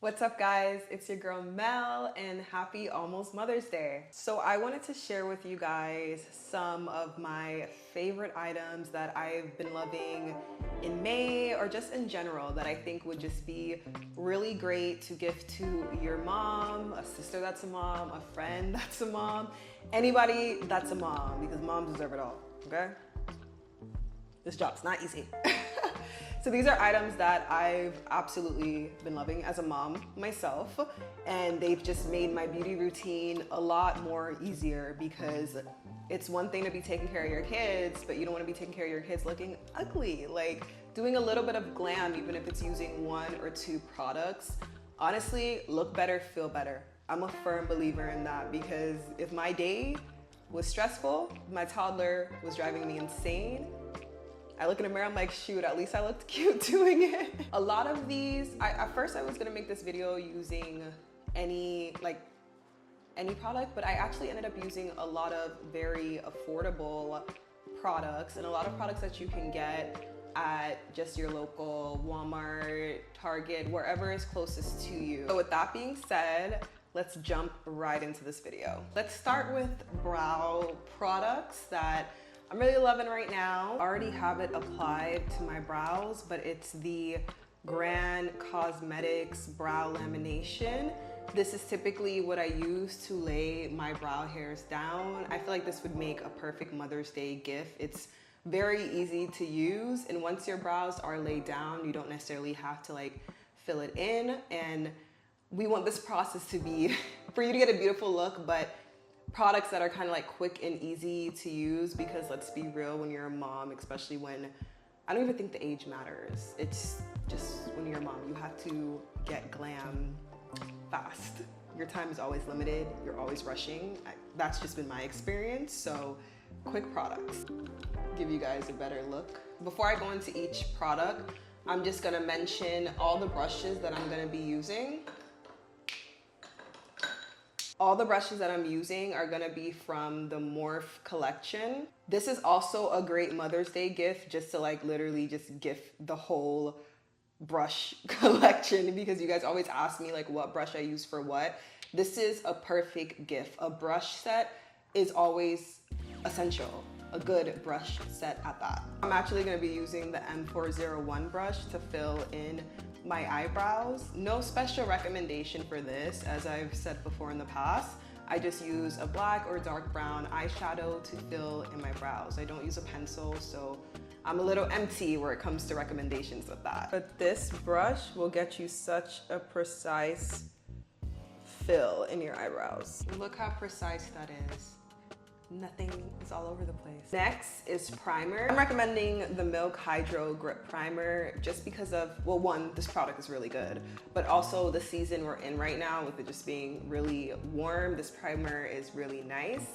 What's up guys, it's your girl Mel and happy almost Mother's Day. So I wanted to share with you guys some of my favorite items that I've been loving in May or just in general that I think would just be really great to gift to your mom, a sister that's a mom, a friend that's a mom, anybody that's a mom, because moms deserve it all, okay? This job's not easy. So these are items that I've absolutely been loving as a mom myself, and they've just made my beauty routine a lot more easier because it's one thing to be taking care of your kids, but you don't want to be taking care of your kids looking ugly. Like doing a little bit of glam, even if it's using 1 or 2 products, honestly, look better, feel better. I'm a firm believer in that because if my day was stressful, my toddler was driving me insane, I look in the mirror, I'm like, shoot, at least I looked cute doing it. A lot of these, at first I was gonna make this video using any product, but I actually ended up using a lot of very affordable products and a lot of products that you can get at just your local Walmart, Target, wherever is closest to you. So with that being said, let's jump right into this video. Let's start with brow products that I'm really loving right now. I already have it applied to my brows, but it's the Grand Cosmetics Brow Lamination. This is typically what I use to lay my brow hairs down. I feel like this would make a perfect Mother's Day gift. It's very easy to use, and once your brows are laid down, you don't necessarily have to like fill it in. And we want this process to be for you to get a beautiful look, but products that are kind of like quick and easy to use, because let's be real, when you're a mom, especially when, I don't even think the age matters. It's just when you're a mom, you have to get glam fast. Your time is always limited. You're always rushing. That's just been my experience. So quick products, give you guys a better look. Before I go into each product, I'm just gonna mention all the brushes that I'm gonna be using. All the brushes that I'm using are gonna be from the Morphe collection. This is also a great Mother's Day gift, just to like literally just gift the whole brush collection, because you guys always ask me like what brush I use for what. This is a perfect gift. A brush set is always essential. A good brush set at that. I'm actually gonna be using the M401 brush to fill in my eyebrows. No special recommendation for this, as I've said before in the past. I just use a black or dark brown eyeshadow to fill in my brows. I don't use a pencil, so I'm a little empty where it comes to recommendations with that. But this brush will get you such a precise fill in your eyebrows. Look how precise that is. Nothing is all over the place. Next is primer. I'm recommending the Milk Hydro Grip Primer just because of, well, one, this product is really good, but also the season we're in right now with it just being really warm. This primer is really nice.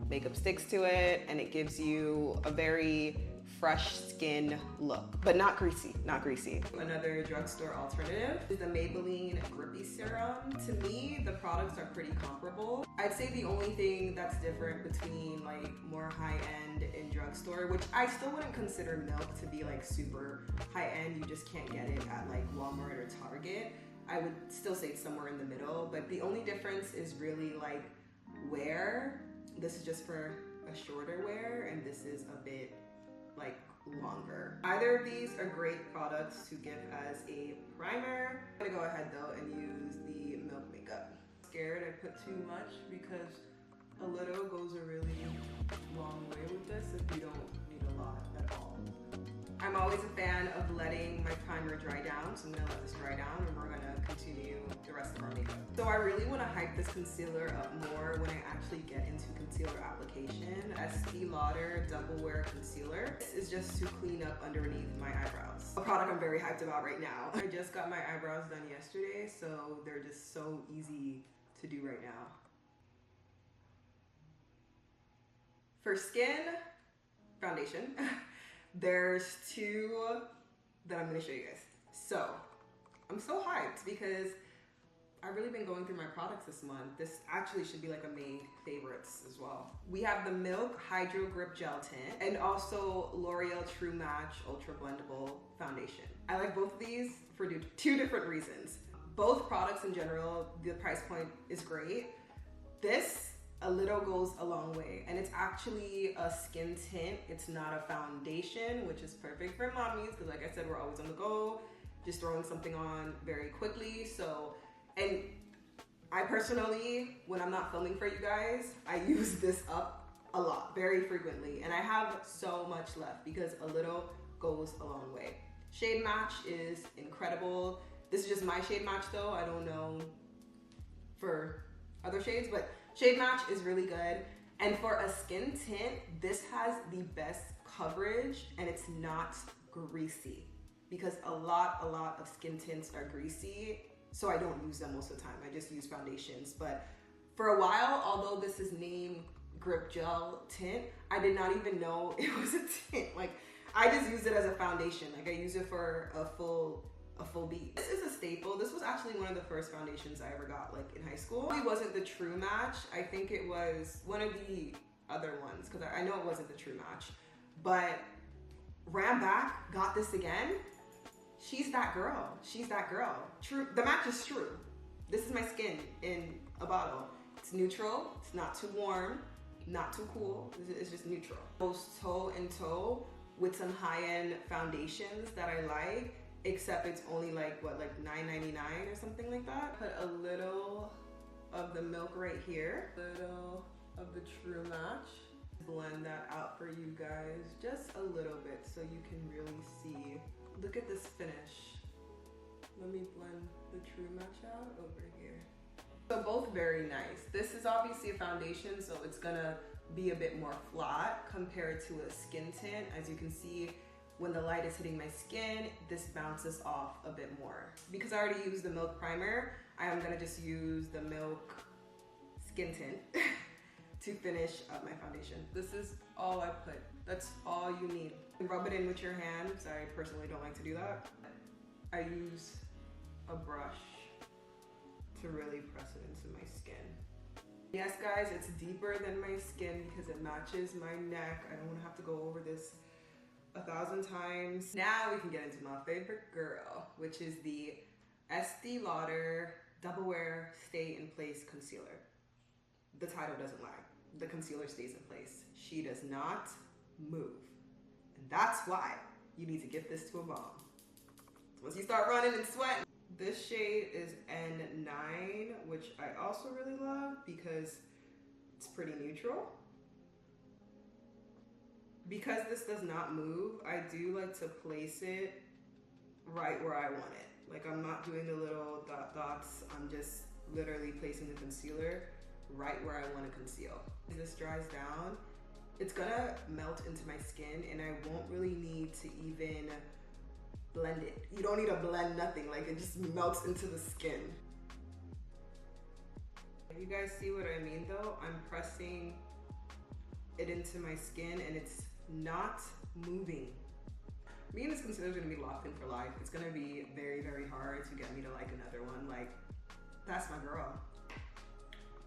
Makeup sticks to it and it gives you a very fresh skin look, but not greasy, not greasy. Another drugstore alternative is the Maybelline Grippy Serum. To me, the products are pretty comparable. I'd say the only thing that's different between like more high-end and drugstore, which I still wouldn't consider Milk to be like super high-end, you just can't get it at like Walmart or Target. I would still say it's somewhere in the middle, but the only difference is really like wear. This is just for a shorter wear, and this is a bit like longer. Either of these are great products to give as a primer. I'm gonna go ahead though and use the Milk makeup. I'm scared I put too much because a little goes a really long way with this if you don't need a lot at all. I'm always a fan of letting my primer dry down, so I'm gonna let this dry down and we're gonna continue the rest of our makeup. So I really wanna hype this concealer up more when I actually get into concealer application. Estee Lauder Double Wear Concealer. This is just to clean up underneath my eyebrows. A product I'm very hyped about right now. I just got my eyebrows done yesterday, so they're just so easy to do right now. For skin, foundation. There's 2 that I'm gonna show you guys. So, I'm so hyped because I've really been going through my products this month. This actually should be like a May favorites as well. We have the Milk Hydro Grip Gel Tint and also L'Oreal True Match Ultra Blendable Foundation. I like both of these for 2 different reasons. both products in general, the price point is great. This, a little goes a long way, and it's actually a skin tint. It's not a foundation, which is perfect for mommies because like I said, we're always on the go, just throwing something on very quickly. So, and I personally, when I'm not filming for you guys, I use this up a lot, very frequently, and I have so much left because a little goes a long way. Shade match is incredible. This is just my shade match though. I don't know for other shades, but shade match is really good. And for a skin tint, this has the best coverage and it's not greasy because a lot of skin tints are greasy. So I don't use them most of the time. I just use foundations. But for a while, although this is named Grip Gel Tint, I did not even know it was a tint. Like I just used it as a foundation. Like I use it for a full beat. This is a staple. This was actually one of the first foundations I ever got like in high school. It wasn't the true match. I think it was one of the other ones because I know it wasn't the true match. But ran back, got this again. She's that girl. She's that girl. True. The match is true. This is my skin in a bottle. It's neutral. It's not too warm, not too cool. It's just neutral. Goes toe in toe with some high-end foundations that I like, except it's only like what, like $9.99 or something like that. Put a little of the milk right here. A little of the true match. Blend that out for you guys just a little bit so you can really see. Look at this finish. Let me blend the true match out over here. So both very nice. This is obviously a foundation, so it's gonna be a bit more flat compared to a skin tint. As you can see, when the light is hitting my skin, this bounces off a bit more. Because I already used the milk primer, I am gonna just use the milk skin tint to finish up my foundation. This is all I put. That's all you need. Rub it in with your hands. I personally don't like to do that. I use a brush to really press it into my skin. Yes guys, it's deeper than my skin because it matches my neck. I don't want to have to go over this 1,000 times. Now we can get into my favorite girl, which is the Estee Lauder Double Wear Stay in Place Concealer. The title doesn't lie. The concealer stays in place. She does not move. And that's why you need to give this to a mom. Once you start running and sweating. This shade is N9, which I also really love because it's pretty neutral. Because this does not move, I do like to place it right where I want it. Like I'm not doing the little dots, I'm just literally placing the concealer right where I want to conceal. As this dries down, it's gonna melt into my skin and I won't really need to even blend it. You don't need to blend nothing, like it just melts into the skin. You guys see what I mean though? I'm pressing it into my skin and it's not moving. Me and this concealer is gonna be locked in for life. It's gonna be very, very hard to get me to like another one. Like, that's my girl.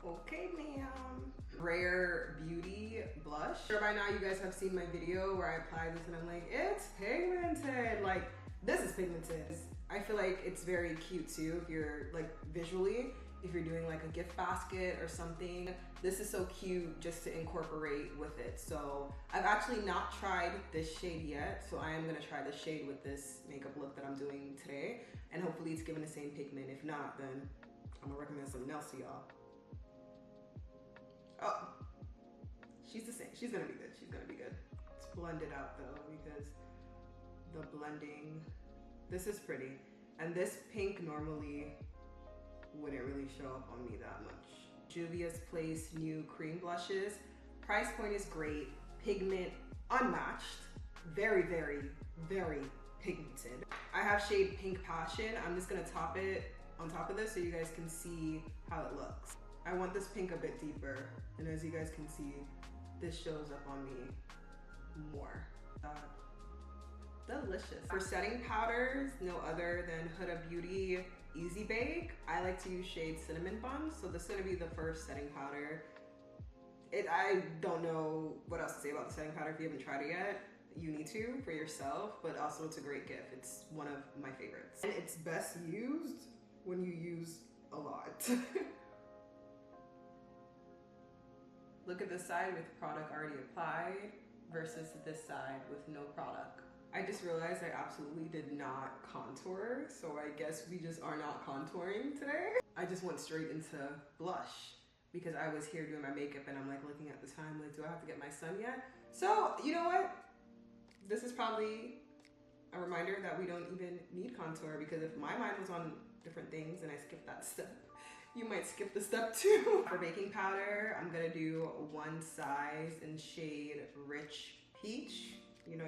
Okay, ma'am. Rare Beauty blush. Sure, by now you guys have seen my video where I apply this and I'm like, it's pigmented. Like, this is pigmented. I feel like it's very cute too if you're like visually, if you're doing like a gift basket or something. This is so cute just to incorporate with it. So I've actually not tried this shade yet. So I am gonna try the shade with this makeup look that I'm doing today. And hopefully it's giving the same pigment. If not, then I'm gonna recommend something else to y'all. Oh, she's the same. She's gonna be good. She's gonna be good. It's blended out though because the blending, this is pretty. And this pink normally wouldn't really show up on me that much. Juvia's Place new cream blushes. Price point is great. Pigment unmatched. Very, very, very pigmented. I have shade Pink Passion. I'm just gonna top it on top of this so you guys can see how it looks. I want this pink a bit deeper, and as you guys can see, this shows up on me more. Delicious. For setting powders, no other than Huda Beauty Easy Bake. I like to use shade Cinnamon Bun, so this is gonna be the first setting powder. I don't know what else to say about the setting powder. If you haven't tried it yet, you need to for yourself, but also it's a great gift. It's one of my favorites. And it's best used when you use a lot. Look at the side with product already applied versus this side with no product. I just realized I absolutely did not contour, so I guess we just are not contouring today. I just went straight into blush because I was here doing my makeup and I'm like looking at the time, like, do I have to get my sun yet? So, you know what? This is probably a reminder that we don't even need contour, because if my mind was on different things and I skipped that step, you might skip the step too. For baking powder, I'm gonna do one size in shade Rich Peach. You know,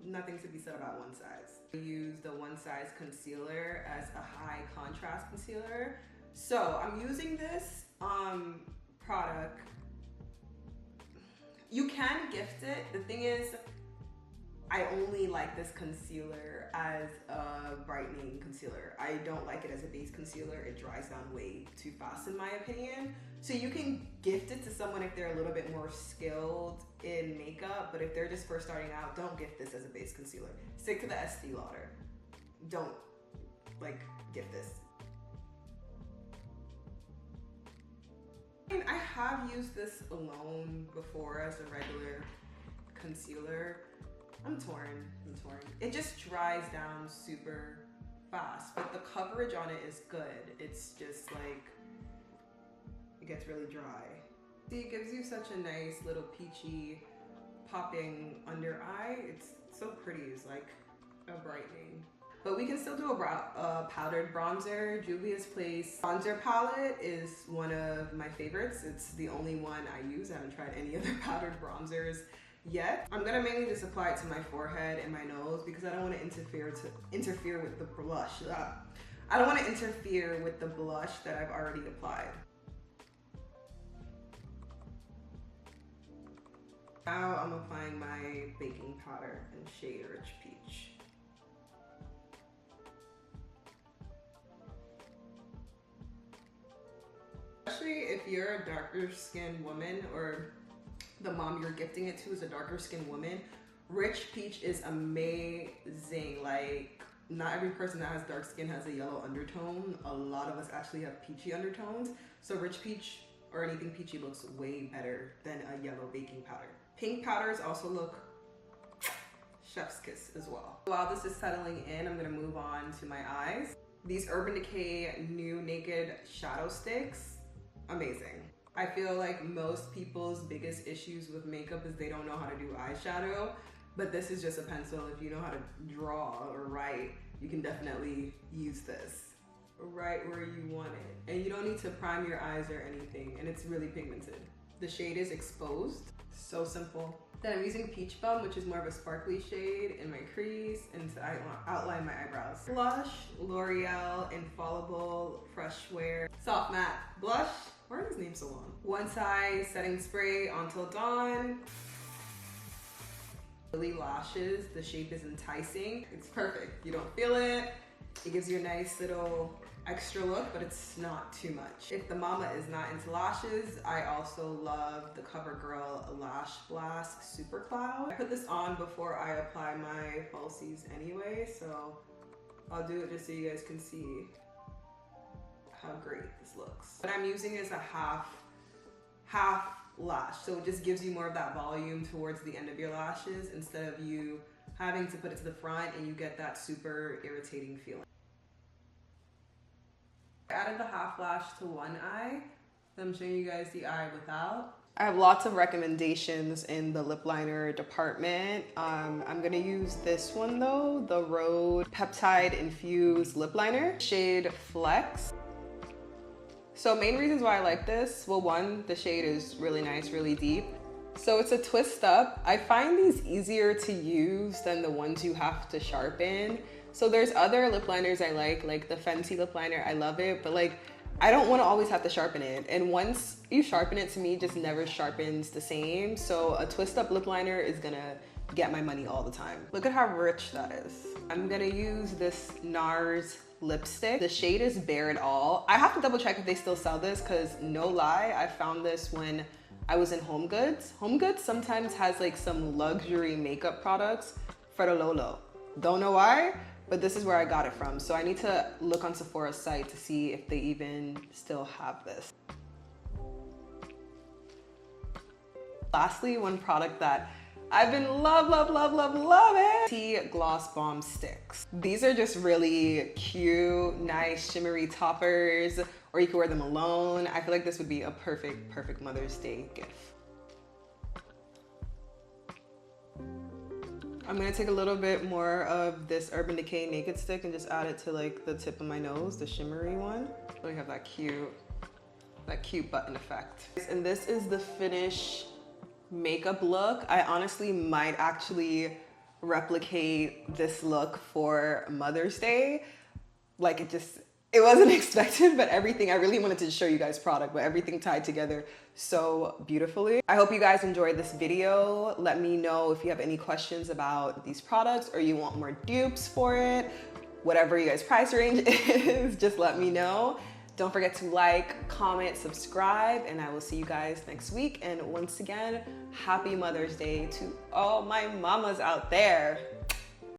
nothing to be said about one size. I use the one size concealer as a high contrast concealer. So I'm using this product. You can gift it. The thing is, I only like this concealer as a brightening concealer. I don't like it as a base concealer. It dries down way too fast in my opinion. So you can gift it to someone if they're a little bit more skilled in makeup, but if they're just first starting out, don't gift this as a base concealer. Stick to the Estee Lauder. Don't gift this. I have used this alone before as a regular concealer. I'm torn. It just dries down super fast, but the coverage on it is good. It's just like, it gets really dry. See, it gives you such a nice little peachy popping under eye. It's so pretty, it's like a brightening. But we can still do a powdered bronzer. Juvia's Place bronzer palette is one of my favorites. It's the only one I use. I haven't tried any other powdered bronzers yet. I'm gonna mainly just apply it to my forehead and my nose because I don't want to interfere with the blush. I don't want to interfere with the blush that I've already applied. Now I'm applying my baking powder in shade Rich Peach. Especially if you're a darker skinned woman or the mom you're gifting it to is a darker skinned woman, Rich Peach is amazing. Like, not every person that has dark skin has a yellow undertone. A lot of us actually have peachy undertones. So Rich Peach or anything peachy looks way better than a yellow baking powder. Pink powders also look chef's kiss as well. While this is settling in, I'm gonna move on to my eyes. These Urban Decay New Naked Shadow Sticks, amazing. I feel like most people's biggest issues with makeup is they don't know how to do eyeshadow, but this is just a pencil. If you know how to draw or write, you can definitely use this right where you want it. And you don't need to prime your eyes or anything, and it's really pigmented. The shade is Exposed, so simple. Then I'm using Peach Bum, which is more of a sparkly shade, in my crease and to outline my eyebrows. Blush, L'Oreal Infallible Fresh Wear Soft Matte Blush. Why are these names so long? One Size Setting Spray Until Dawn. Lily Lashes, the shape is enticing. It's perfect. You don't feel it. It gives you a nice little extra look, but it's not too much. If the mama is not into lashes, I also love the CoverGirl Lash Blast Super Cloud. I put this on before I apply my falsies anyway, so I'll do it just so you guys can see how great this looks. What I'm using is a half lash, so it just gives you more of that volume towards the end of your lashes instead of you having to put it to the front and you get that super irritating feeling. I added the half lash to one eye. I'm showing you guys the eye without. I have lots of recommendations in the lip liner department. I'm gonna use this one though, the Rhode Peptide Infused Lip Liner, shade Flex. So main reasons why I like this, well, one, the shade is really nice, really deep. So it's a twist up. I find these easier to use than the ones you have to sharpen. So there's other lip liners I like the Fenty lip liner, I love it, but like, I don't wanna always have to sharpen it. And once you sharpen it, to me, it just never sharpens the same. So a twist up lip liner is gonna get my money all the time. Look at how rich that is. I'm gonna use this NARS lipstick. The shade is Bare It All. I have to double check if they still sell this because no lie, I found this when I was in Home Goods. Home Goods sometimes has like some luxury makeup products for the low. Don't know why. but this is where I got it from. So I need to look on Sephora's site to see if they even still have this. Lastly, one product that I've been loving, Tea Gloss Balm Sticks. These are just really cute, nice, shimmery toppers, or you can wear them alone. I feel like this would be a perfect Mother's Day gift. I'm gonna take a little bit more of this Urban Decay Naked Stick and just add it to like the tip of my nose, the shimmery one. So we have that cute button effect. And this is the finished makeup look. I honestly might actually replicate this look for Mother's Day. Like it wasn't expected, but everything, I really wanted to show you guys product, but everything tied together so beautifully. I hope you guys enjoyed this video. Let me know if you have any questions about these products or you want more dupes for it. Whatever you guys' price range is, just let me know. Don't forget to like, comment, subscribe, and I will see you guys next week. And once again, happy Mother's Day to all my mamas out there.